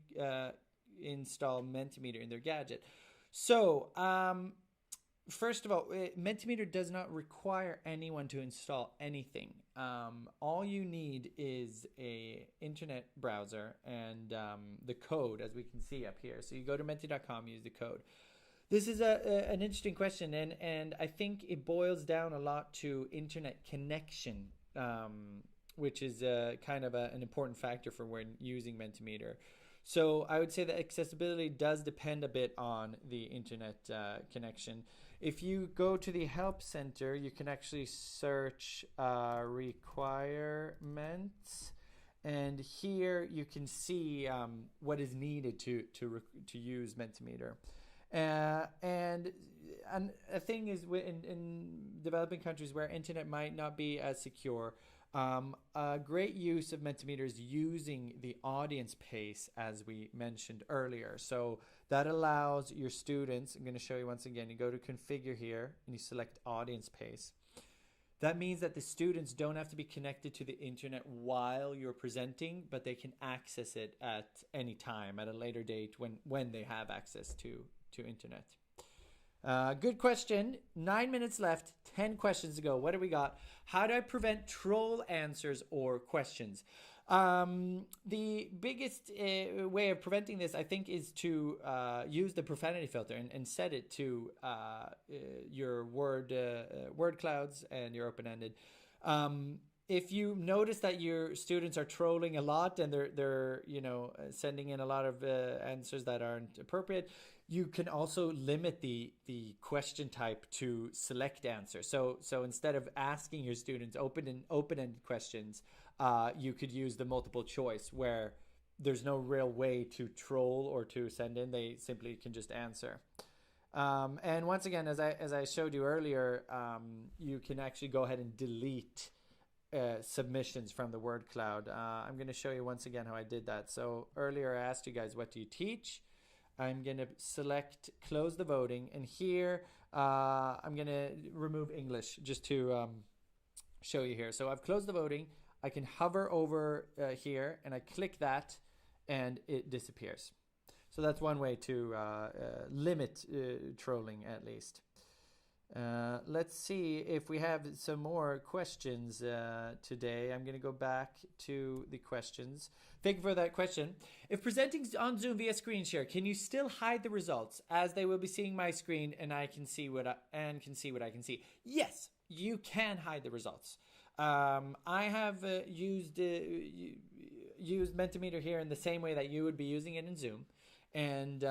Speaker 1: install Mentimeter in their gadget? So First of all, Mentimeter does not require anyone to install anything. All you need is a internet browser and the code, as we can see up here. So you go to menti.com, use the code. This is an interesting question, and I think it boils down a lot to internet connection, which is kind of an important factor for when using Mentimeter. So I would say that accessibility does depend a bit on the internet connection. If you go to the Help Center, you can actually search requirements, and here you can see what is needed to use Mentimeter. And a thing is, in developing countries where internet might not be as secure, a great use of Mentimeter is using the audience pace, as we mentioned earlier. So that allows your students, I'm going to show you once again, you go to configure here and you select audience pace. That means that the students don't have to be connected to the internet while you're presenting, but they can access it at any time, at a later date when they have access to internet. Good question. 9 minutes left, 10 questions to go. What do we got? How do I prevent troll answers or questions? The biggest way of preventing this, I think, is to use the profanity filter and set it to your word clouds and your open-ended. If you notice that your students are trolling a lot and they're sending in a lot of answers that aren't appropriate, you can also limit the question type to select answer. So instead of asking your students open-ended questions, you could use the multiple choice, where there's no real way to troll or to send in. They simply can just answer. And once again, as I showed you earlier, you can actually go ahead and delete submissions from the word cloud. I'm going to show you once again how I did that. So earlier I asked you guys, what do you teach? I'm going to select close the voting, and here I'm going to remove English just to show you here. So I've closed the voting. I can hover over here and I click that and it disappears. So that's one way to limit trolling, at least. Let's see if we have some more questions today. I'm going to go back to the questions. Thank you for that question. If presenting on Zoom via screen share, can you still hide the results, as they will be seeing my screen and I can see what I can see? Yes, you can hide the results. I have used Mentimeter here in the same way that you would be using it in Zoom, and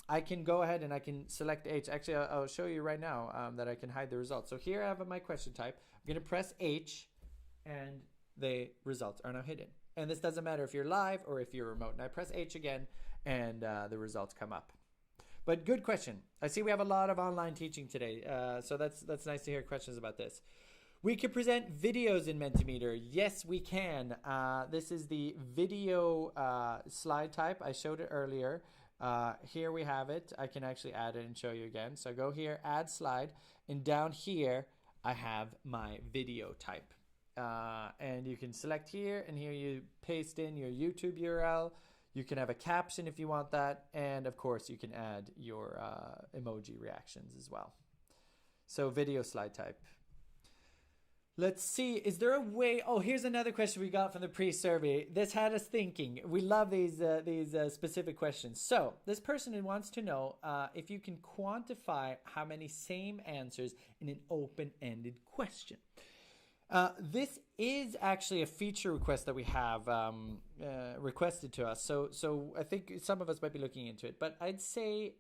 Speaker 1: I can go ahead and I can select H. Actually, I'll show you right now that I can hide the results. So here I have my question type. I'm going to press H, and the results are now hidden. And this doesn't matter if you're live or if you're remote. And I press H again, and the results come up. But good question. I see we have a lot of online teaching today, so that's nice to hear questions about this. We can present videos in Mentimeter. Yes, we can. This is the video slide type. I showed it earlier. Here we have it. I can actually add it and show you again. So I go here, add slide, and down here I have my video type. And you can select here, and here you paste in your YouTube URL. You can have a caption if you want that, and of course you can add your emoji reactions as well. So video slide type. Let's see, is there a way? Oh, here's another question we got from the pre-survey. This had us thinking. We love these specific questions. So this person wants to know if you can quantify how many same answers in an open-ended question. This is actually a feature request that we have requested to us. So I think some of us might be looking into it. But I'd say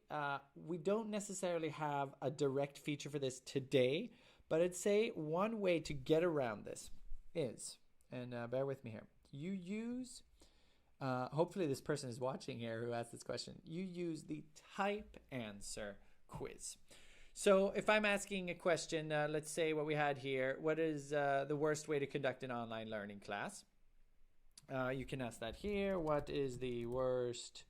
Speaker 1: we don't necessarily have a direct feature for this today. But I'd say one way to get around this is, and bear with me here, you use, hopefully this person is watching here who asked this question, you use the type answer quiz. So if I'm asking a question, let's say what we had here, what is the worst way to conduct an online learning class? You can ask that here. What is the worst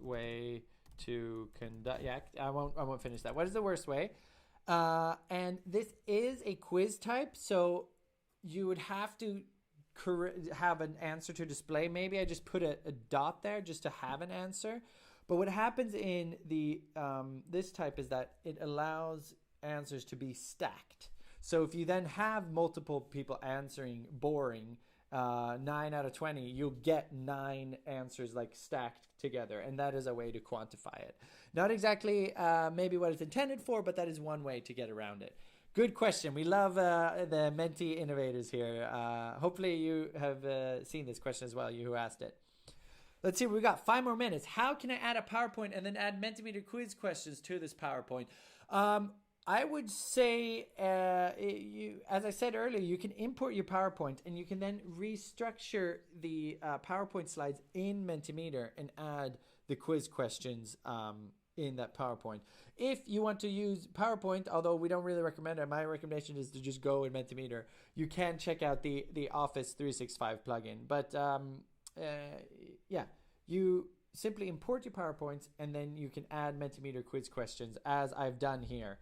Speaker 1: way to conduct? Yeah, I won't finish that. What is the worst way? And this is a quiz type, so you would have to have an answer to display. Maybe I just put a dot there just to have an answer. But what happens in the this type is that it allows answers to be stacked. So if you then have multiple people answering boring, 9 out of 20, you'll get 9 answers like stacked together, and that is a way to quantify it. Not exactly maybe what it's intended for, but that is one way to get around it. Good question. We love the Menti innovators here. Hopefully you have seen this question as well, you who asked it. Let's see, we've got 5 more minutes. How can I add a PowerPoint and then add Mentimeter quiz questions to this PowerPoint? I would say, as I said earlier, you can import your PowerPoint and you can then restructure the PowerPoint slides in Mentimeter and add the quiz questions in that PowerPoint. If you want to use PowerPoint, although we don't really recommend it, my recommendation is to just go in Mentimeter. You can check out the Office 365 plugin. But yeah, you simply import your PowerPoints and then you can add Mentimeter quiz questions as I've done here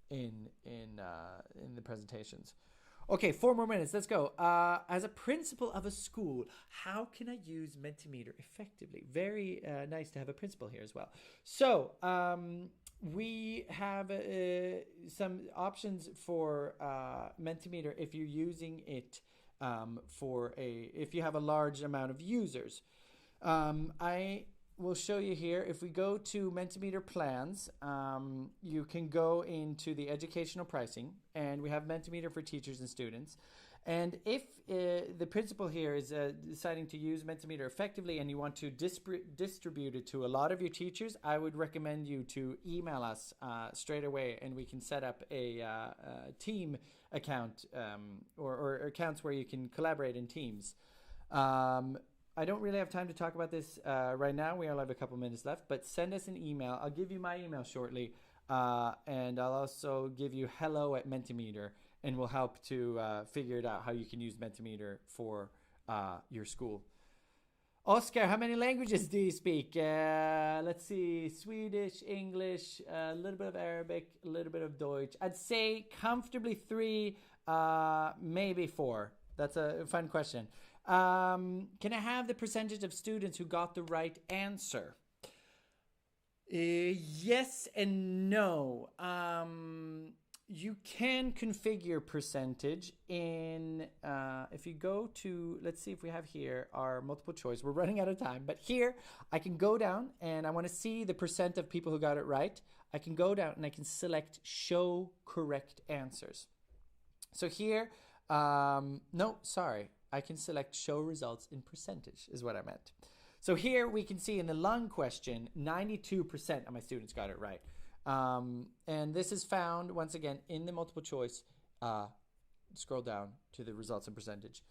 Speaker 1: in the presentations. Okay, 4 more minutes. Let's go. As a principal of a school, how can I use Mentimeter effectively? Very nice to have a principal here as well. So we have some options for Mentimeter if you're using it if you have a large amount of users. I will show you here. If we go to Mentimeter plans, you can go into the educational pricing, and we have Mentimeter for teachers and students. And if the principal here is deciding to use Mentimeter effectively and you want to distribute it to a lot of your teachers, I would recommend you to email us straight away, and we can set up a team account or accounts where you can collaborate in teams. I don't really have time to talk about this right now. We only have a couple minutes left, but send us an email. I'll give you my email shortly, and I'll also give you hello@Mentimeter, and we'll help to figure it out how you can use Mentimeter for your school. Oscar, how many languages do you speak? Let's see, Swedish, English, a little bit of Arabic, a little bit of Deutsch. I'd say comfortably 3, maybe 4. That's a fun question. Can I have the percentage of students who got the right answer? Yes and no. You can configure percentage in, if you go to, let's see if we have here our multiple choice. We're running out of time, but here I can go down and I want to see the percent of people who got it right. I can go down and I can select show correct answers. So here, no, sorry. I can select show results in percentage is what I meant. So here we can see in the lung question, 92% of my students got it right. And this is found once again in the multiple choice. Scroll down to the results in percentage.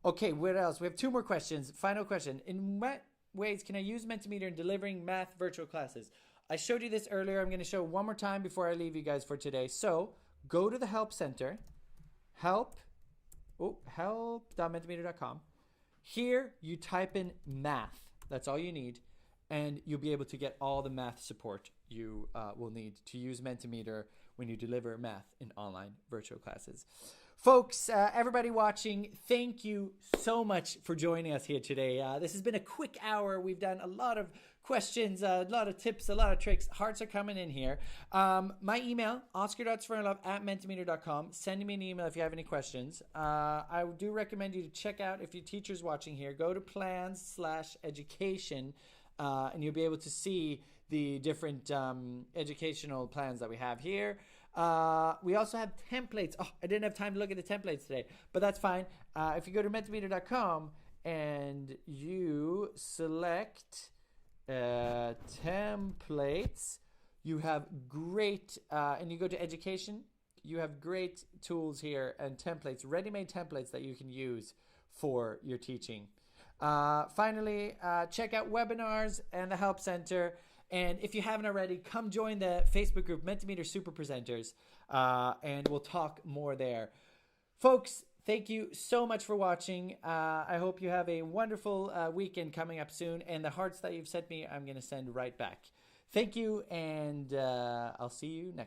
Speaker 1: Okay, what else? We have 2 more questions. Final question. In what ways can I use Mentimeter in delivering math virtual classes? I showed you this earlier. I'm going to show it one more time before I leave you guys for today. So go to the Help Center. Help.mentimeter.com. Here you type in math. That's all you need. And you'll be able to get all the math support you will need to use Mentimeter when you deliver math in online virtual classes. Folks, everybody watching, thank you so much for joining us here today. This has been a quick hour. We've done a lot of questions, a lot of tips, a lot of tricks. Hearts are coming in here. My email, oscar.svernlov@mentimeter.com. Send me an email if you have any questions. I do recommend you to check out, if your teacher's watching here, go to plans/education, and you'll be able to see the different educational plans that we have here. We also have templates. Oh, I didn't have time to look at the templates today, but that's fine. If you go to mentimeter.com and you select templates, you have great, and you go to education, you have great tools here and templates, ready-made templates that you can use for your teaching. Finally, check out webinars and the Help Center. And if you haven't already, come join the Facebook group, Mentimeter Super Presenters, and we'll talk more there. Folks, thank you so much for watching. I hope you have a wonderful weekend coming up soon. And the hearts that you've sent me, I'm going to send right back. Thank you, and I'll see you next time.